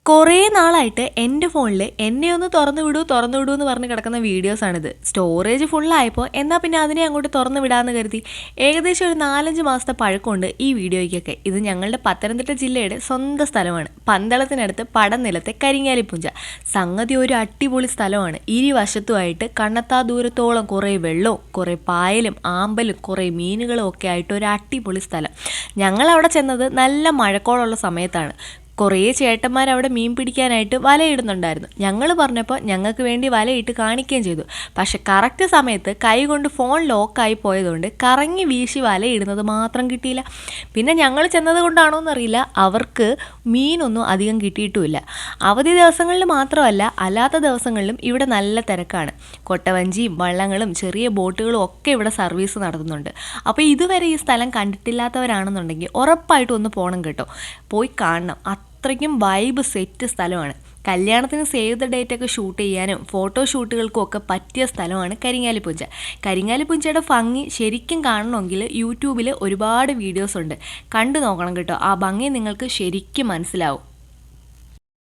കുറേ നാളായിട്ട് എൻ്റെ ഫോണിൽ എന്നെ ഒന്ന് തുറന്നു വിടൂ എന്ന് പറഞ്ഞ് കിടക്കുന്ന വീഡിയോസാണിത്. സ്റ്റോറേജ് ഫുള്ളായപ്പോൾ എന്നാൽ പിന്നെ അതിനെ അങ്ങോട്ട് തുറന്നു വിടാമെന്ന് കരുതി. ഏകദേശം ഒരു 4-5 മാസത്തെ പഴക്കമുണ്ട് ഈ വീഡിയോയ്ക്കൊക്കെ. ഇത് ഞങ്ങളുടെ പത്തനംതിട്ട ജില്ലയുടെ സ്വന്തം സ്ഥലമാണ്. പന്തളത്തിനടുത്ത് പടനിലത്തെ കരിങ്ങാലിപ്പുഞ്ച. സംഗതി ഒരു അടിപൊളി സ്ഥലമാണ്. ഇരുവശത്തുമായിട്ട് കണ്ണത്താ ദൂരത്തോളം കുറേ വെള്ളവും കുറേ പായലും ആമ്പലും കുറേ മീനുകളും ഒക്കെ ആയിട്ട് ഒരു അടിപൊളി സ്ഥലം. ഞങ്ങളവിടെ ചെന്നത് നല്ല മഴക്കോളുള്ള സമയത്താണ്. കുറേ ചേട്ടന്മാർ അവിടെ മീൻ പിടിക്കാനായിട്ട് വലയിടുന്നുണ്ടായിരുന്നു. ഞങ്ങൾ പറഞ്ഞപ്പോൾ ഞങ്ങൾക്ക് വേണ്ടി വലയിട്ട് കാണിക്കുകയും ചെയ്തു. പക്ഷെ കറക്റ്റ് സമയത്ത് കൈ കൊണ്ട് ഫോൺ ലോക്കായി പോയതുകൊണ്ട് കറങ്ങി വീശി വലയിടുന്നത് മാത്രം കിട്ടിയില്ല. പിന്നെ ഞങ്ങൾ ചെന്നത് കൊണ്ടാണോ എന്നറിയില്ല, അവർക്ക് മീനൊന്നും അധികം കിട്ടിയിട്ടുമില്ല. അവധി ദിവസങ്ങളിൽ മാത്രമല്ല, അല്ലാത്ത ദിവസങ്ങളിലും ഇവിടെ നല്ല തിരക്കാണ്. കൊട്ടവഞ്ചിയും വള്ളങ്ങളും ചെറിയ ബോട്ടുകളും ഒക്കെ ഇവിടെ സർവീസ് നടത്തുന്നുണ്ട്. അപ്പോൾ ഇതുവരെ ഈ സ്ഥലം കണ്ടിട്ടില്ലാത്തവരാണെന്നുണ്ടെങ്കിൽ ഉറപ്പായിട്ടും ഒന്ന് പോകണം കേട്ടോ. പോയി കാണണം. അത്രയ്ക്കും വൈബ് സെറ്റ് സ്ഥലമാണ്. കല്യാണത്തിന് സേവ് ദ ഡേറ്റ് ഒക്കെ ഷൂട്ട് ചെയ്യാനും ഫോട്ടോ ഷൂട്ടുകൾക്കും ഒക്കെ പറ്റിയ സ്ഥലമാണ് കരിങ്ങാലിപ്പുഞ്ച. കരിങ്ങാലിപ്പുഞ്ചയുടെ ഭംഗി ശരിക്കും കാണണമെങ്കിൽ യൂട്യൂബിൽ ഒരുപാട് വീഡിയോസ് ഉണ്ട്. കണ്ടു നോക്കണം കേട്ടോ. ആ ഭംഗി നിങ്ങൾക്ക് ശരിക്കും മനസ്സിലാവും.